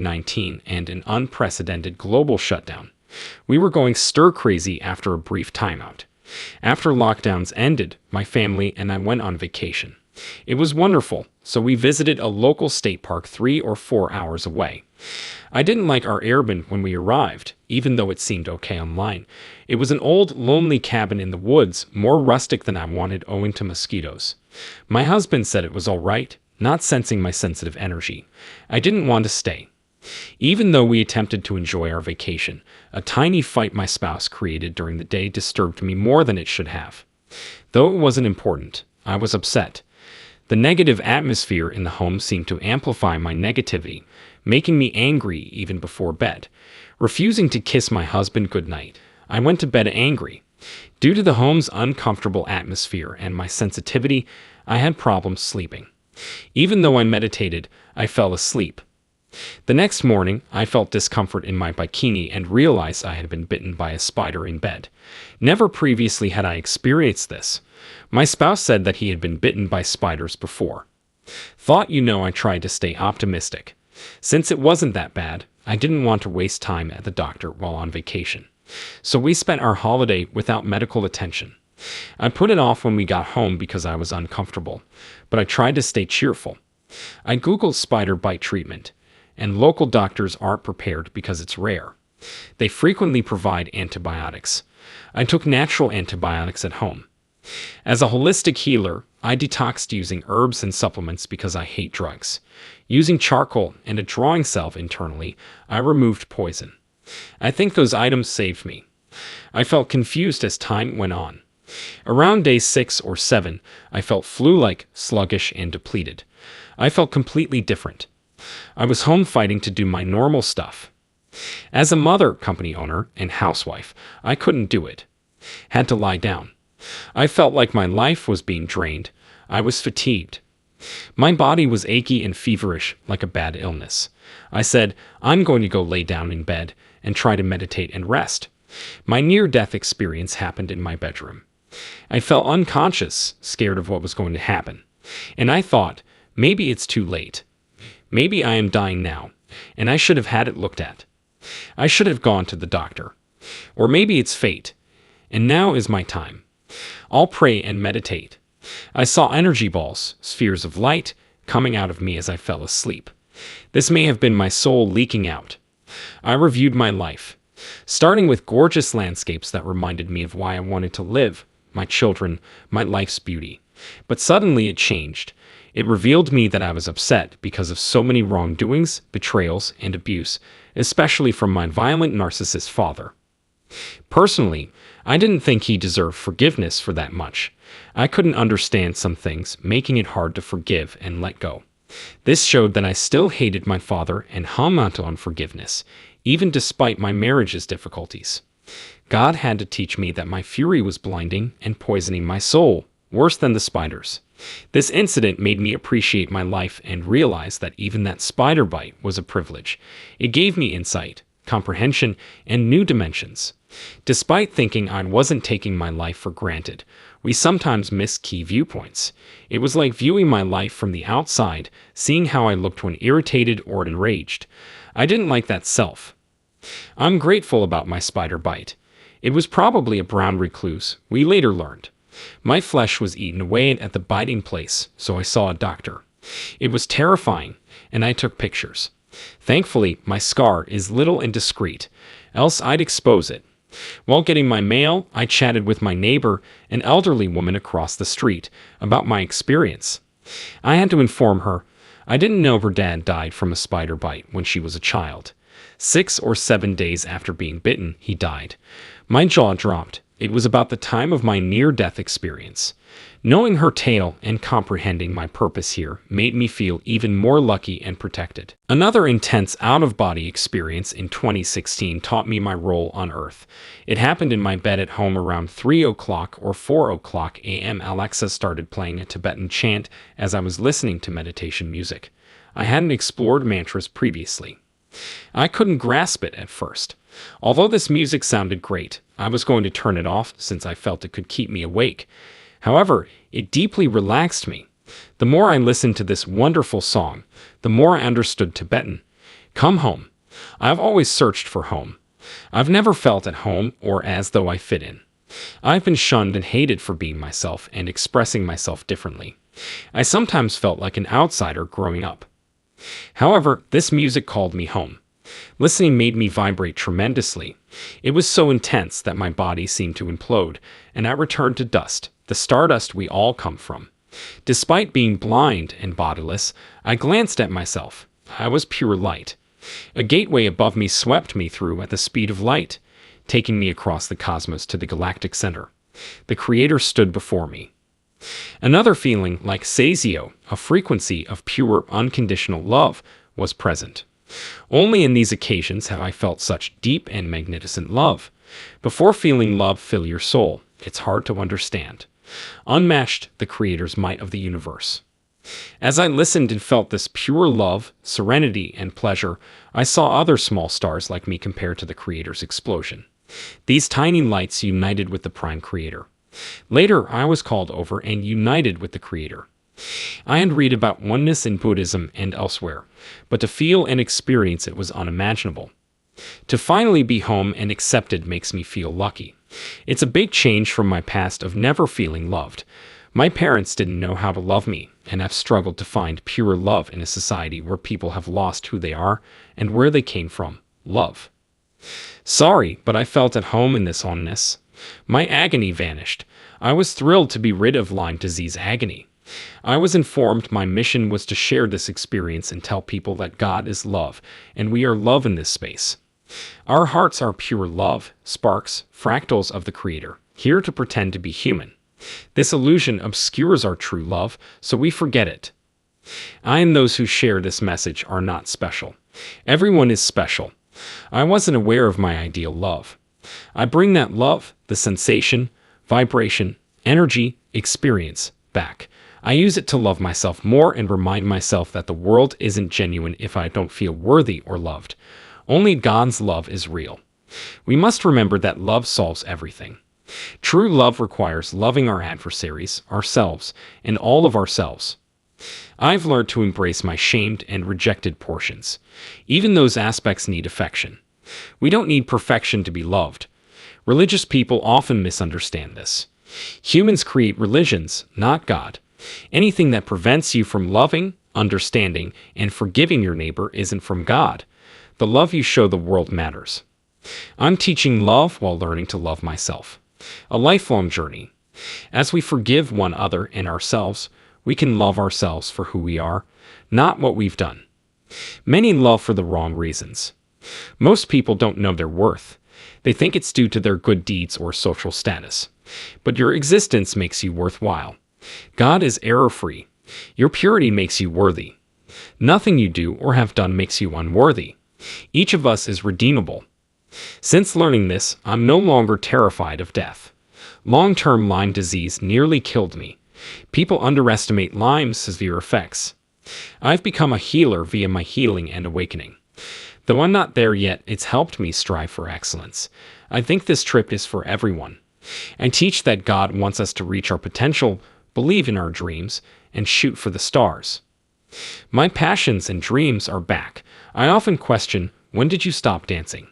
19 and an unprecedented global shutdown. We were going stir-crazy after a brief timeout. After lockdowns ended, my family and I went on vacation. It was wonderful, so we visited a local state park 3 or 4 hours away. I didn't like our Airbnb when we arrived, even though it seemed okay online. It was an old, lonely cabin in the woods, more rustic than I wanted owing to mosquitoes. My husband said it was all right, not sensing my sensitive energy. I didn't want to stay. Even though we attempted to enjoy our vacation, a tiny fight my spouse created during the day disturbed me more than it should have. Though it wasn't important, I was upset. The negative atmosphere in the home seemed to amplify my negativity, making me angry even before bed. Refusing to kiss my husband goodnight, I went to bed angry. Due to the home's uncomfortable atmosphere and my sensitivity, I had problems sleeping. Even though I meditated, I fell asleep. The next morning, I felt discomfort in my bikini and realized I had been bitten by a spider in bed. Never previously had I experienced this. My spouse said that he had been bitten by spiders before. I tried to stay optimistic. Since it wasn't that bad, I didn't want to waste time at the doctor while on vacation. So we spent our holiday without medical attention. I put it off when we got home because I was uncomfortable, but I tried to stay cheerful. I Googled spider bite treatment, and local doctors aren't prepared because it's rare. They frequently provide antibiotics. I took natural antibiotics at home. As a holistic healer, I detoxed using herbs and supplements because I hate drugs. Using charcoal and a drawing salve internally, I removed poison. I think those items saved me. I felt confused as time went on. Around day 6 or 7, I felt flu-like, sluggish, and depleted. I felt completely different. I was home fighting to do my normal stuff. As a mother, company owner, and housewife, I couldn't do it. Had to lie down. I felt like my life was being drained. I was fatigued. My body was achy and feverish, like a bad illness. I said, I'm going to go lay down in bed and try to meditate and rest. My near-death experience happened in my bedroom. I felt unconscious, scared of what was going to happen. And I thought, maybe it's too late. Maybe I am dying now, and I should have had it looked at. I should have gone to the doctor. Or maybe it's fate, and now is my time. I'll pray and meditate. I saw energy balls, spheres of light, coming out of me as I fell asleep. This may have been my soul leaking out. I reviewed my life, starting with gorgeous landscapes that reminded me of why I wanted to live, my children, my life's beauty. But suddenly it changed. It revealed me that I was upset because of so many wrongdoings, betrayals, and abuse, especially from my violent narcissist father. Personally, I didn't think he deserved forgiveness for that much. I couldn't understand some things, making it hard to forgive and let go. This showed that I still hated my father and hung on to unforgiveness, even despite my marriage's difficulties. God had to teach me that my fury was blinding and poisoning my soul, worse than the spiders. This incident made me appreciate my life and realize that even that spider bite was a privilege. It gave me insight, comprehension, and new dimensions. Despite thinking I wasn't taking my life for granted, we sometimes miss key viewpoints. It was like viewing my life from the outside, seeing how I looked when irritated or enraged. I didn't like that self. I'm grateful about my spider bite. It was probably a brown recluse, we later learned. My flesh was eaten away at the biting place, so I saw a doctor. It was terrifying, and I took pictures. Thankfully, my scar is little and discreet, else I'd expose it. While getting my mail, I chatted with my neighbor, an elderly woman across the street, about my experience. I had to inform her. I didn't know her dad died from a spider bite when she was a child. 6 or 7 days after being bitten, he died. My jaw dropped. It was about the time of my near-death experience. Knowing her tale and comprehending my purpose here made me feel even more lucky and protected. Another intense out-of-body experience in 2016 taught me my role on Earth. It happened in my bed at home around 3 o'clock or 4 o'clock a.m. Alexa started playing a Tibetan chant as I was listening to meditation music. I hadn't explored mantras previously. I couldn't grasp it at first. Although this music sounded great, I was going to turn it off since I felt it could keep me awake. However, it deeply relaxed me. The more I listened to this wonderful song, the more I understood Tibetan. Come home. I've always searched for home. I've never felt at home or as though I fit in. I've been shunned and hated for being myself and expressing myself differently. I sometimes felt like an outsider growing up. However, this music called me home. Listening made me vibrate tremendously. It was so intense that my body seemed to implode, and I returned to dust, the stardust we all come from. Despite being blind and bodiless, I glanced at myself. I was pure light. A gateway above me swept me through at the speed of light, taking me across the cosmos to the galactic center. The Creator stood before me. Another feeling, like Sazio, a frequency of pure, unconditional love, was present. Only in these occasions have I felt such deep and magnificent love. Before feeling love fill your soul, it's hard to understand. Unmatched, the Creator's might of the universe. As I listened and felt this pure love, serenity, and pleasure, I saw other small stars like me compared to the Creator's explosion. These tiny lights united with the Prime Creator. Later, I was called over and united with the Creator. I had read about oneness in Buddhism and elsewhere, but to feel and experience it was unimaginable. To finally be home and accepted makes me feel lucky. It's a big change from my past of never feeling loved. My parents didn't know how to love me, and I've struggled to find pure love in a society where people have lost who they are and where they came from. Love. Sorry, but I felt at home in this oneness. My agony vanished. I was thrilled to be rid of Lyme disease agony. I was informed my mission was to share this experience and tell people that God is love, and we are love in this space. Our hearts are pure love, sparks, fractals of the Creator, here to pretend to be human. This illusion obscures our true love, so we forget it. I and those who share this message are not special. Everyone is special. I wasn't aware of my ideal love. I bring that love, the sensation, vibration, energy, experience, back. I use it to love myself more and remind myself that the world isn't genuine if I don't feel worthy or loved. Only God's love is real. We must remember that love solves everything. True love requires loving our adversaries, ourselves, and all of ourselves. I've learned to embrace my shamed and rejected portions. Even those aspects need affection. We don't need perfection to be loved. Religious people often misunderstand this. Humans create religions, not God. Anything that prevents you from loving, understanding, and forgiving your neighbor isn't from God. The love you show the world matters. I'm teaching love while learning to love myself. A lifelong journey. As we forgive one another and ourselves, we can love ourselves for who we are, not what we've done. Many love for the wrong reasons. Most people don't know their worth. They think it's due to their good deeds or social status. But your existence makes you worthwhile. God is error-free. Your purity makes you worthy. Nothing you do or have done makes you unworthy. Each of us is redeemable. Since learning this, I'm no longer terrified of death. Long-term Lyme disease nearly killed me. People underestimate Lyme's severe effects. I've become a healer via my healing and awakening. Though I'm not there yet, it's helped me strive for excellence. I think this trip is for everyone. I teach that God wants us to reach our potential, believe in our dreams, and shoot for the stars. My passions and dreams are back. I often question, when did you stop dancing?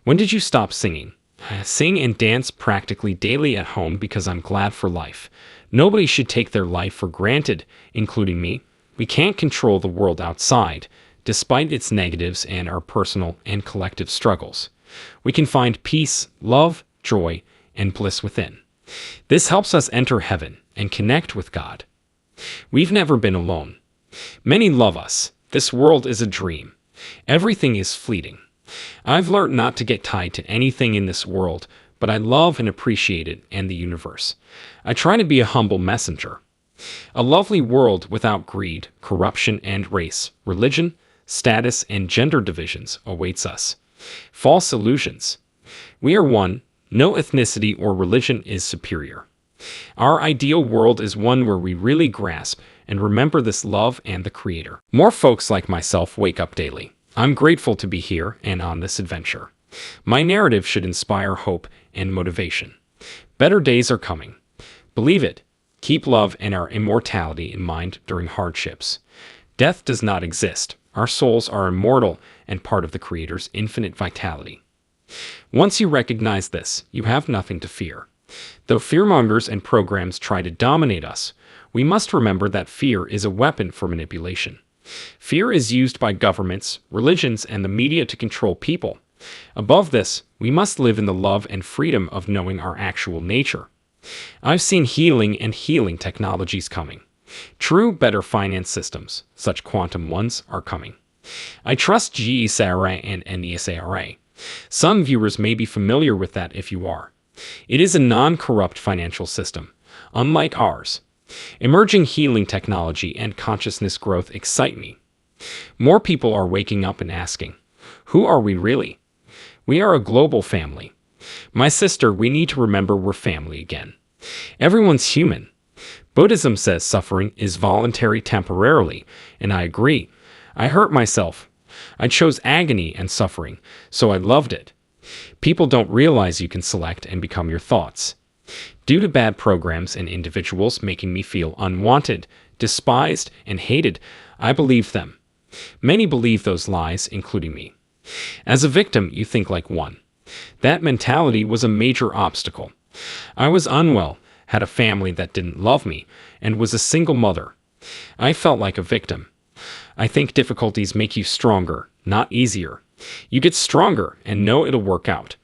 When did you stop singing? I sing and dance practically daily at home because I'm glad for life. Nobody should take their life for granted, including me. We can't control the world outside, despite its negatives and our personal and collective struggles. We can find peace, love, joy, and bliss within. This helps us enter heaven and connect with God. We've never been alone. Many love us. This world is a dream. Everything is fleeting. I've learned not to get tied to anything in this world, but I love and appreciate it and the universe. I try to be a humble messenger. A lovely world without greed, corruption, and race, religion, status, and gender divisions awaits us. False illusions. We are one. No ethnicity or religion is superior. Our ideal world is one where we really grasp and remember this love and the Creator. More folks like myself wake up daily. I'm grateful to be here and on this adventure. My narrative should inspire hope and motivation. Better days are coming. Believe it. Keep love and our immortality in mind during hardships. Death does not exist. Our souls are immortal and part of the Creator's infinite vitality. Once you recognize this, you have nothing to fear. Though fearmongers and programs try to dominate us, we must remember that fear is a weapon for manipulation. Fear is used by governments, religions, and the media to control people. Above this, we must live in the love and freedom of knowing our actual nature. I've seen healing and healing technologies coming. True, better finance systems, such quantum ones, are coming. I trust GESARA and NDE. Some viewers may be familiar with that if you are. It is a non-corrupt financial system, unlike ours. Emerging healing technology and consciousness growth excite me. More people are waking up and asking, who are we really? We are a global family. My sister, we need to remember we're family again. Everyone's human. Buddhism says suffering is voluntary temporarily, and I agree. I hurt myself. I chose agony and suffering, so I loved it. People don't realize you can select and become your thoughts. Due to bad programs and individuals making me feel unwanted, despised, and hated, I believed them. Many believe those lies, including me. As a victim, you think like one. That mentality was a major obstacle. I was unwell, had a family that didn't love me, and was a single mother. I felt like a victim. I think difficulties make you stronger, not easier. You get stronger and know it'll work out.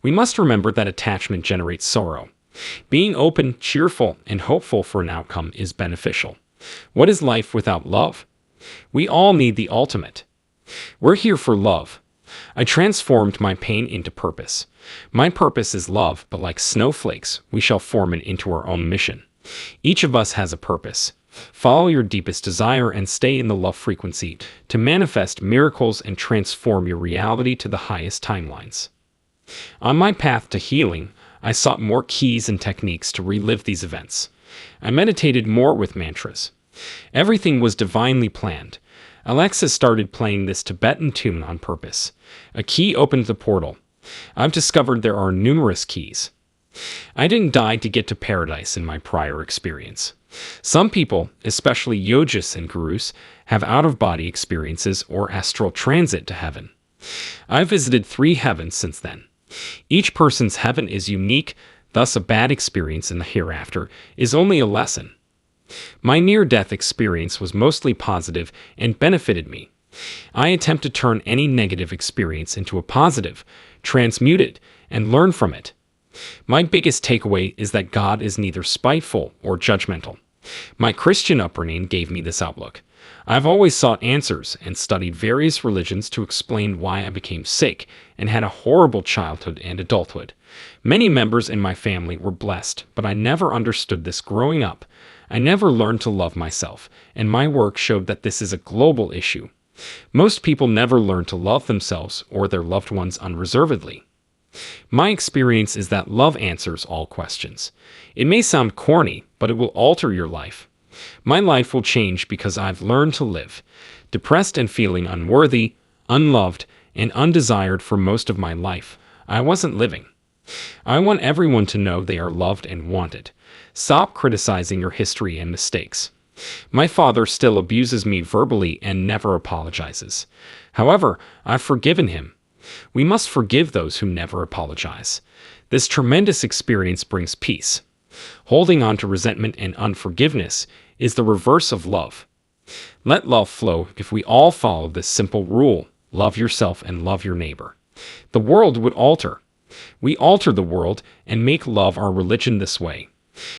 We must remember that attachment generates sorrow. Being open, cheerful, and hopeful for an outcome is beneficial. What is life without love? We all need the ultimate. We're here for love. I transformed my pain into purpose. My purpose is love, but like snowflakes, we shall form it into our own mission. Each of us has a purpose. Follow your deepest desire and stay in the love frequency to manifest miracles and transform your reality to the highest timelines. On my path to healing, I sought more keys and techniques to relive these events. I meditated more with mantras. Everything was divinely planned. Alexa started playing this Tibetan tune on purpose. A key opened the portal. I've discovered there are numerous keys. I didn't die to get to paradise in my prior experience. Some people, especially yogis and gurus, have out-of-body experiences or astral transit to heaven. I've visited 3 heavens since then. Each person's heaven is unique, thus a bad experience in the hereafter is only a lesson. My near-death experience was mostly positive and benefited me. I attempt to turn any negative experience into a positive, transmute it, and learn from it. My biggest takeaway is that God is neither spiteful or judgmental. My Christian upbringing gave me this outlook. I've always sought answers and studied various religions to explain why I became sick and had a horrible childhood and adulthood. Many members in my family were blessed, but I never understood this growing up. I never learned to love myself, and my work showed that this is a global issue. Most people never learn to love themselves or their loved ones unreservedly. My experience is that love answers all questions. It may sound corny, but it will alter your life. My life will change because I've learned to live. Depressed and feeling unworthy, unloved, and undesired for most of my life, I wasn't living. I want everyone to know they are loved and wanted. Stop criticizing your history and mistakes. My father still abuses me verbally and never apologizes. However, I've forgiven him. We must forgive those who never apologize. This tremendous experience brings peace. Holding on to resentment and unforgiveness is the reverse of love. Let love flow if we all follow this simple rule: love yourself and love your neighbor. The world would alter. We alter the world and make love our religion this way.